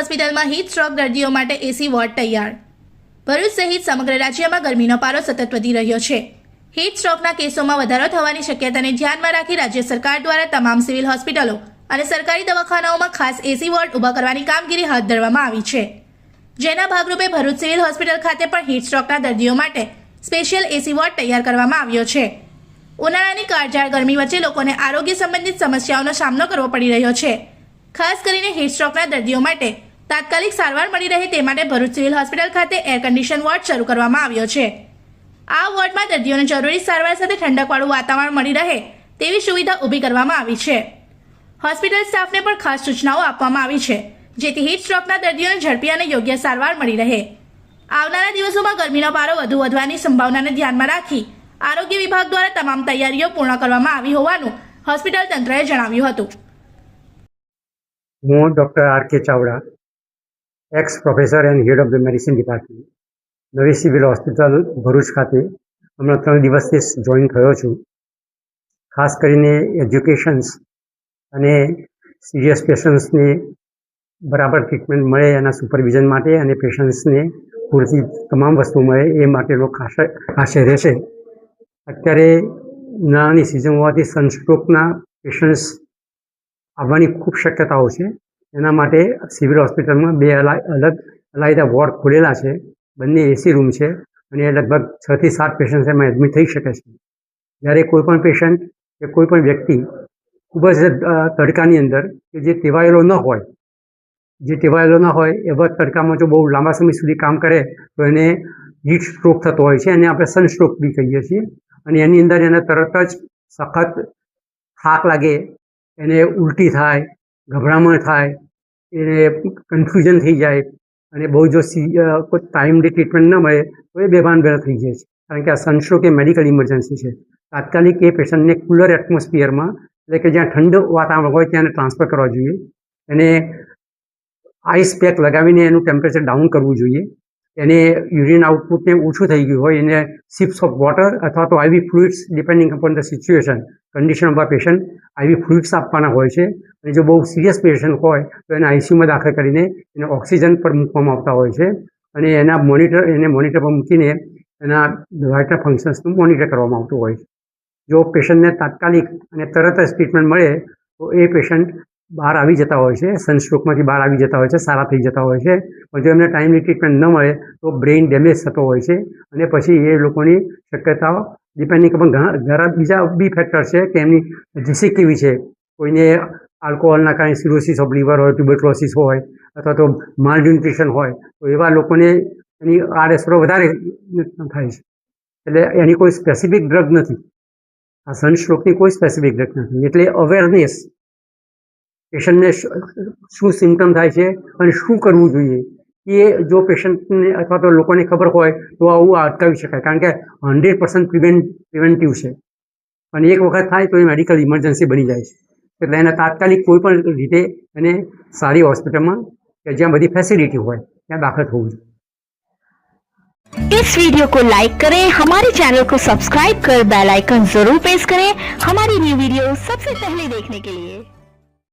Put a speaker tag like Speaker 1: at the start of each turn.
Speaker 1: હોસ્પિટલમાં heat stroke દર્દીઓ માટે એસી વોર્ડ તૈયાર। ભરૂચ સહિત સમગ્ર રાજ્યમાં ગરમીનો પારો સતત વધી રહ્યો છે। હીટ સ્ટ્રોકના કેસોમાં વધારો થવાની શક્યતાને ધ્યાનમાં રાખી રાજ્ય સરકાર દ્વારા તમામ સિવિલ હોસ્પિટલો અને સરકારી દવાખાનાઓમાં ખાસ એસી વોર્ડ ઊભા કરવાની કામગીરી હાથ ધરવામાં આવી છે, જેના ભાગરૂપે ભરૂચ સિવિલ હોસ્પિટલ ખાતે પણ હીટ સ્ટ્રોકના દર્દીઓ માટે સ્પેશિયલ એસી વોર્ડ તૈયાર કરવામાં આવ્યો છે। ઉનાળાની કાળઝાળ ગરમી વચ્ચે લોકોને આરોગ્ય સંબંધિત સમસ્યાઓનો સામનો કરવો પડી રહ્યો છે। ખાસ કરીને હીટ સ્ટ્રોકના દર્દીઓ માટે તાત્કાલિક સારવાર મળી રહે તે માટે ભરૂચ સિવિલ હોસ્પિટલ ખાતે એર કન્ડિશન વોર્ડ શરૂ કરવામાં આવ્યો છે। આ વોર્ડમાં દર્દીઓને જરૂરી સારવાર સાથે ઠંડકવાળું વાતાવરણ મળી રહે તેવી સુવિધા ઊભી કરવામાં આવી છે। હોસ્પિટલ સ્ટાફને પણ ખાસ સૂચનાઓ આપવામાં આવી છે, જેથી હીટ સ્ટ્રોકના દર્દીઓને ઝડપી અને યોગ્ય સારવાર મળી રહે। આવનારા દિવસોમાં ગરમીનો પારો વધુ વધવાની સંભાવનાને ધ્યાનમાં રાખી આરોગ્ય વિભાગ દ્વારા તમામ તૈયારીઓ પૂર્ણ કરવામાં આવી હોવાનું હોસ્પિટલ તંત્રએ જણાવ્યું હતું।
Speaker 2: હું ડૉક્ટર આર.કે. Chavda, ex professor and head of the medicine department, નવી સિવિલ હોસ્પિટલ ભરૂચ ખાતે હમણાં 3 દિવસથી જોઈન થયો છું। ખાસ કરીને એજ્યુકેશન્સ અને સિરિયસ પેશન્ટ્સને બરાબર ટ્રીટમેન્ટ મળે એના સુપરવિઝન માટે અને પેશન્ટ્સને પૂરતી તમામ વસ્તુ મળે એ માટેનો ખાસ આશય રહેશે। અત્યારે ઉનાળાની સિઝન હોવાથી સનસ્ટ્રોકના પેશન્ટ્સ આવવાની ખૂબ શક્યતાઓ છે। એના માટે સિવિલ હોસ્પિટલમાં 2 અલાયદા વોર્ડ ખોલેલા છે, બંને એસી રૂમ છે અને લગભગ 6 થી 7 પેશન્ટ એમાં એડમિટ થઈ શકે છે। જ્યારે કોઈપણ પેશન્ટ કે કોઈપણ વ્યક્તિ ખૂબ જ તડકાની અંદર કે જે ટેવાયેલો ન હોય એવા તડકામાં જો બહુ લાંબા સમય સુધી કામ કરે તો એને હીટ સ્ટ્રોક થતો હોય છે અને આપણે સનસ્ટ્રોક બી કહીએ છીએ। અને એની અંદર એને તરત જ સખત થાક લાગે, એને ઉલટી થાય, ગભરામણ થાય, એને કન્ફ્યુઝન થઈ જાય અને બહુ જો કોઈ ટાઈમલી ટ્રીટમેન્ટ ન મળે તો એ બેભાન થઈ જાય છે, કારણ કે આ સનસ્ટ્રોક એ મેડિકલ ઇમરજન્સી છે। તાત્કાલિક એ પેશન્ટને કુલર એટમોસ્ફિયરમાં એટલે કે જ્યાં ઠંડુ વાતાવરણ હોય ત્યાં ટ્રાન્સફર કરવા જોઈએ। એને આઈસ પેક લગાવીને એનું ટેમ્પરેચર ડાઉન કરવું જોઈએ। એને યુરિન આઉટપુટને ઓછું થઈ ગયું હોય એને સિપ્સ ઓફ વોટર અથવા તો IV fluids depending upon the situation condition of the patient IV fluids આપવાના હોય છે। અને જો બહુ સિરિયસ પેશન્ટ હોય તો એને આઈસીયુમાં દાખલ કરીને એને ઓક્સિજન પર મૂકવામાં આવતા હોય છે અને એને મોનિટર પર મૂકીને એના વાઇટલ ફંક્શન્સનું મોનિટર કરવામાં આવતું હોય છે। જો પેશન્ટને તાત્કાલિક અને તરત જ ટ્રીટમેન્ટ મળે તો એ પેશન્ટ બહાર આવી જતા હોય છે, સનસ્ટ્રોકમાંથી બહાર આવી જતા હોય છે, સારા થઈ જતા હોય છે। પણ જો એમને ટાઈમલી ટ્રીટમેન્ટ ન મળે તો બ્રેઇન ડેમેજ થતો હોય છે અને પછી એ લોકોની શક્યતાઓ ડિપેન્ડિંગ અપોન ઘણા બીજા બી ફેક્ટર છે કે એમની ડિસીઝ કેવી છે। કોઈને આલ્કોહોલના કારણે સિરોસિસ ઓફ લીવર હોય, ટ્યુબરક્લોસિસ હોય અથવા તો માલન્યુટ્રિશન હોય તો એવા લોકોને એની આડઅસરો વધારે થાય છે। એટલે એની કોઈ સ્પેસિફિક ડ્રગ નથી, આ સનસ્ટ્રોકની કોઈ સ્પેસિફિક ડ્રગ નથી। એટલે અવેરનેસ પેશન્ટને શું સિમ્ટમ થાય છે અને શું કરવું જોઈએ એ જો પેશન્ટને અથવા તો લોકોને ખબર હોય તો આવું અટકાવી શકાય, કારણ કે 100% પ્રિવેન્ટિવ છે અને એક વખત થાય તો એ મેડિકલ ઇમરજન્સી બની જાય છે। એટલે એને તાત્કાલિક કોઈ પણ રીતે એને સારી હોસ્પિટલમાં કે જ્યાં બધી ફેસિલિટી હોય ત્યાં દાખલ થવું જોઈએ।
Speaker 3: इस वीडियो को लाइक करें, हमारे चैनल को सब्सक्राइब कर बेल आइकन जरूर प्रेस करें हमारी न्यू वीडियो सबसे पहले देखने के लिए।